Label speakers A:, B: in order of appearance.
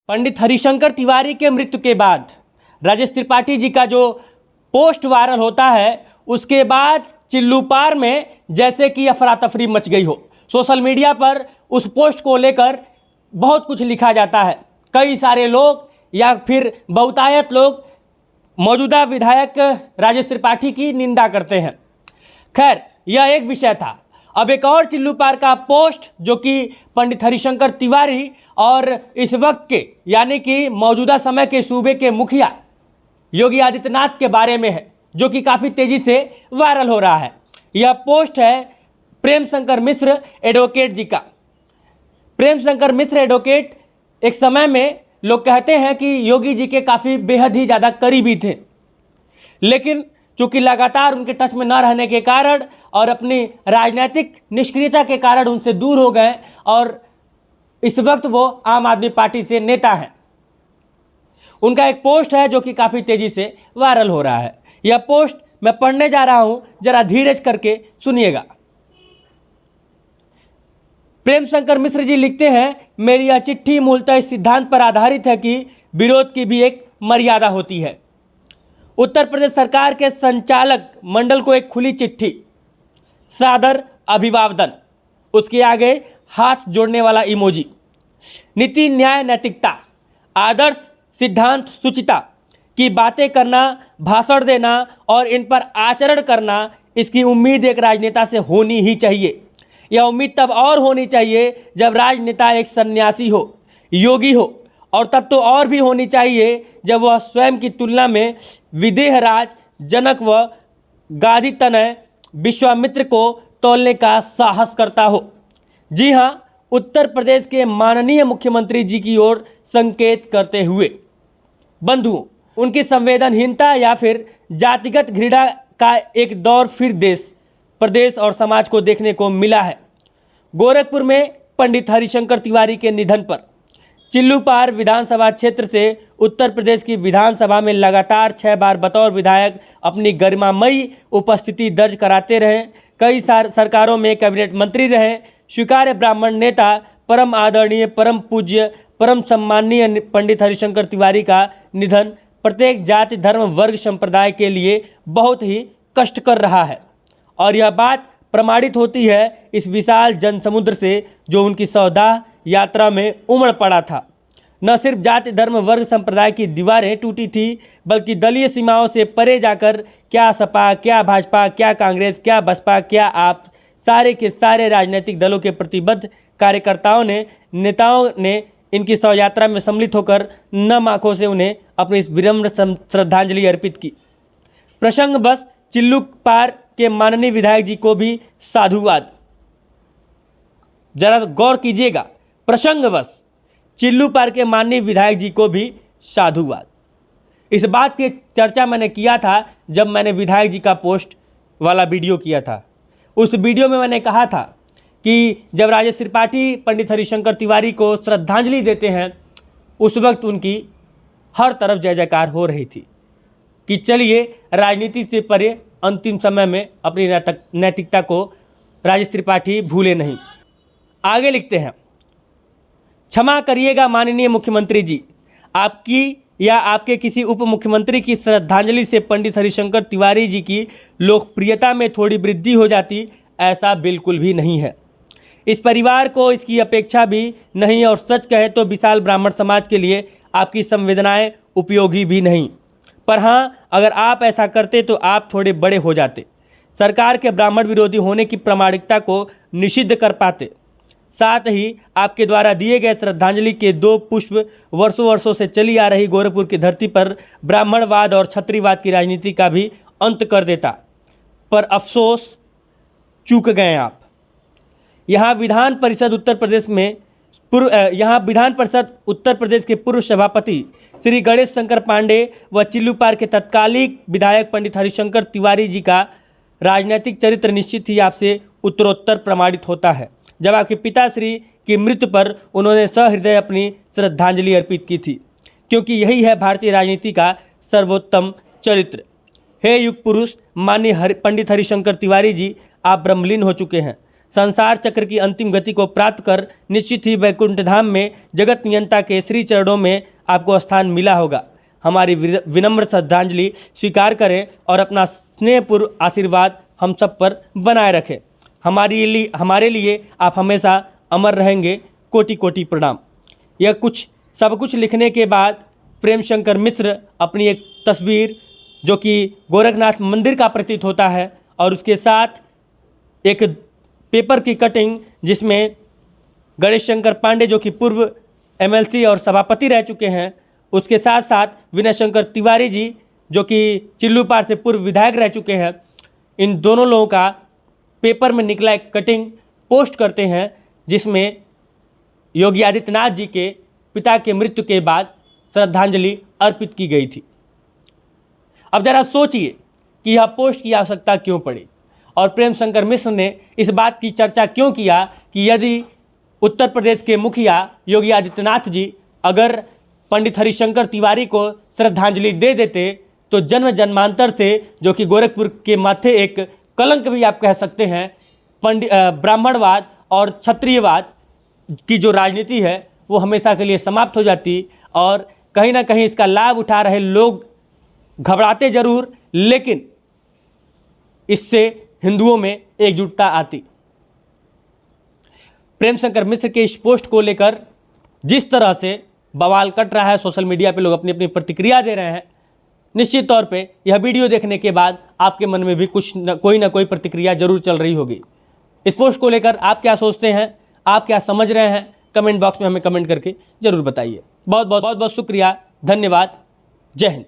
A: पंडित हरिशंकर तिवारी के मृत्यु के बाद राजेश त्रिपाठी जी का जो पोस्ट वायरल होता है, उसके बाद चिल्लूपार में जैसे कि अफरा तफरी मच गई हो। सोशल मीडिया पर उस पोस्ट को लेकर बहुत कुछ लिखा जाता है। कई सारे लोग या फिर बहुतायत लोग मौजूदा विधायक राजेश त्रिपाठी की निंदा करते हैं। खैर, यह एक विषय था। अब एक और चिल्लूपार का पोस्ट जो कि पंडित हरिशंकर तिवारी और इस वक्त के यानी कि मौजूदा समय के सूबे के मुखिया योगी आदित्यनाथ के बारे में है, जो कि काफ़ी तेज़ी से वायरल हो रहा है। यह पोस्ट है प्रेम शंकर मिश्र एडवोकेट जी का। प्रेम शंकर मिश्र एडवोकेट एक समय में लोग कहते हैं कि योगी जी के काफ़ी बेहद ही ज़्यादा करीबी थे, लेकिन चूँकि लगातार उनके टच में न रहने के कारण और अपनी राजनीतिक निष्क्रियता के कारण उनसे दूर हो गए और इस वक्त वो आम आदमी पार्टी से नेता हैं। उनका एक पोस्ट है जो कि काफ़ी तेज़ी से वायरल हो रहा है। यह पोस्ट मैं पढ़ने जा रहा हूँ, जरा धीरज करके सुनिएगा। प्रेम शंकर मिश्र जी लिखते हैं, मेरी यह चिट्ठी मूलतः इस सिद्धांत पर आधारित है कि विरोध की भी एक मर्यादा होती है। उत्तर प्रदेश सरकार के संचालक मंडल को एक खुली चिट्ठी, सादर अभिवादन, उसके आगे हाथ जोड़ने वाला इमोजी। नीति, न्याय, नैतिकता, आदर्श, सिद्धांत, शुचिता की बातें करना, भाषण देना और इन पर आचरण करना, इसकी उम्मीद एक राजनेता से होनी ही चाहिए। यह उम्मीद तब और होनी चाहिए जब राजनेता एक सन्यासी हो, योगी हो, और तब तो और भी होनी चाहिए जब वह स्वयं की तुलना में विदेहराज, जनक व गादी तनय विश्वामित्र को तोलने का साहस करता हो। जी हाँ, उत्तर प्रदेश के माननीय मुख्यमंत्री जी की ओर संकेत करते हुए। बंधुओं, उनकी संवेदनहीनता या फिर जातिगत घृणा का एक दौर फिर देश, प्रदेश और समाज को देखने को मिला है। गोरखपुर में पंडित हरिशंकर तिवारी के निधन पर चिल्लूपार विधानसभा क्षेत्र से उत्तर प्रदेश की विधानसभा में लगातार 6 बार बतौर विधायक अपनी गरिमामयी उपस्थिति दर्ज कराते रहे। कई सरकारों में कैबिनेट मंत्री रहे। स्वीकार्य ब्राह्मण नेता, परम आदरणीय, परम पूज्य, परम सम्माननीय पंडित हरिशंकर तिवारी का निधन प्रत्येक जाति, धर्म, वर्ग, संप्रदाय के लिए बहुत ही कष्टकर रहा है। और यह बात प्रमाणित होती है इस विशाल जनसमुद्र से जो उनकी सौदाह यात्रा में उमड़ पड़ा था। न सिर्फ जाति, धर्म, वर्ग, संप्रदाय की दीवारें टूटी थी, बल्कि दलीय सीमाओं से परे जाकर क्या सपा, क्या भाजपा, क्या कांग्रेस, क्या बसपा, क्या आप, सारे के सारे राजनीतिक दलों के प्रतिबद्ध कार्यकर्ताओं ने, नेताओं ने इनकी शव यात्रा में सम्मिलित होकर नम आंखों से उन्हें अपनी इस विनम्र श्रद्धांजलि अर्पित की। प्रसंग बस चिल्लूपार के माननीय विधायक जी को भी साधुवाद। जरा गौर कीजिएगा, प्रसंगवश चिल्लूपार के माननीय विधायक जी को भी साधुवाद। इस बात की चर्चा मैंने किया था जब मैंने विधायक जी का पोस्ट वाला वीडियो किया था। उस वीडियो में मैंने कहा था कि जब राजेश त्रिपाठी पंडित हरिशंकर तिवारी को श्रद्धांजलि देते हैं, उस वक्त उनकी हर तरफ जय जयकार हो रही थी कि चलिए राजनीति से परे अंतिम समय में अपनी नैतिकता को राजेश त्रिपाठी भूले नहीं। आगे लिखते हैं, क्षमा करिएगा माननीय मुख्यमंत्री जी, आपकी या आपके किसी उप मुख्यमंत्री की श्रद्धांजलि से पंडित हरिशंकर तिवारी जी की लोकप्रियता में थोड़ी वृद्धि हो जाती, ऐसा बिल्कुल भी नहीं है। इस परिवार को इसकी अपेक्षा भी नहीं और सच कहे तो विशाल ब्राह्मण समाज के लिए आपकी संवेदनाएं उपयोगी भी नहीं। पर हाँ, अगर आप ऐसा करते तो आप थोड़े बड़े हो जाते, सरकार के ब्राह्मण विरोधी होने की प्रामाणिकता को निषिद्ध कर पाते। साथ ही आपके द्वारा दिए गए श्रद्धांजलि के 2 पुष्प वर्षों से चली आ रही गोरखपुर की धरती पर ब्राह्मणवाद और क्षत्रियवाद की राजनीति का भी अंत कर देता। पर अफसोस, चूक गए आप। यहाँ विधान परिषद उत्तर प्रदेश के पूर्व सभापति श्री गणेश शंकर पांडे व चिल्लूपार के तत्कालीन विधायक पंडित हरिशंकर तिवारी जी का राजनीतिक चरित्र निश्चित ही आपसे उत्तरोत्तर प्रमाणित होता है, जब आपके पिताश्री की मृत्यु पर उन्होंने सहृदय अपनी श्रद्धांजलि अर्पित की थी, क्योंकि यही है भारतीय राजनीति का सर्वोत्तम चरित्र। हे युग पुरुष माननीय पंडित हरिशंकर तिवारी जी, आप ब्रह्मलीन हो चुके हैं। संसार चक्र की अंतिम गति को प्राप्त कर निश्चित ही वैकुंठ धाम में जगत नियंता के श्री चरणों में आपको स्थान मिला होगा। हमारी विनम्र श्रद्धांजलि स्वीकार करें और अपना स्नेहपूर्व आशीर्वाद हम सब पर बनाए रखें। हमारे लिए आप हमेशा अमर रहेंगे। कोटि कोटि प्रणाम। यह सब कुछ लिखने के बाद प्रेम शंकर मिश्र अपनी एक तस्वीर जो कि गोरखनाथ मंदिर का प्रतीत होता है और उसके साथ एक पेपर की कटिंग जिसमें गणेश शंकर पांडे जो कि पूर्व एमएलसी और सभापति रह चुके हैं, उसके साथ साथ विनय शंकर तिवारी जी जो कि चिल्लूपार से पूर्व विधायक रह चुके हैं, इन दोनों लोगों का पेपर में निकला एक कटिंग पोस्ट करते हैं जिसमें योगी आदित्यनाथ जी के पिता के मृत्यु के बाद श्रद्धांजलि अर्पित की गई थी। अब जरा सोचिए कि यह पोस्ट की आवश्यकता क्यों पड़ी और प्रेम शंकर मिश्र ने इस बात की चर्चा क्यों किया कि यदि उत्तर प्रदेश के मुखिया योगी आदित्यनाथ जी अगर पंडित हरिशंकर तिवारी को श्रद्धांजलि दे देते तो जन्म जन्मांतर से जो कि गोरखपुर के माथे एक कलंक भी आप कह सकते हैं, ब्राह्मणवाद और क्षत्रियवाद की जो राजनीति है वो हमेशा के लिए समाप्त हो जाती और कहीं ना कहीं इसका लाभ उठा रहे लोग घबराते जरूर, लेकिन इससे हिंदुओं में एकजुटता आती। प्रेम शंकर मिश्र के इस पोस्ट को लेकर जिस तरह से बवाल कट रहा है, सोशल मीडिया पे लोग अपनी अपनी प्रतिक्रिया दे रहे हैं, निश्चित तौर पे यह वीडियो देखने के बाद आपके मन में भी कोई ना कोई प्रतिक्रिया जरूर चल रही होगी। इस पोस्ट को लेकर आप क्या सोचते हैं, आप क्या समझ रहे हैं, कमेंट बॉक्स में हमें कमेंट करके जरूर बताइए। बहुत बहुत शुक्रिया, धन्यवाद, जय हिंद।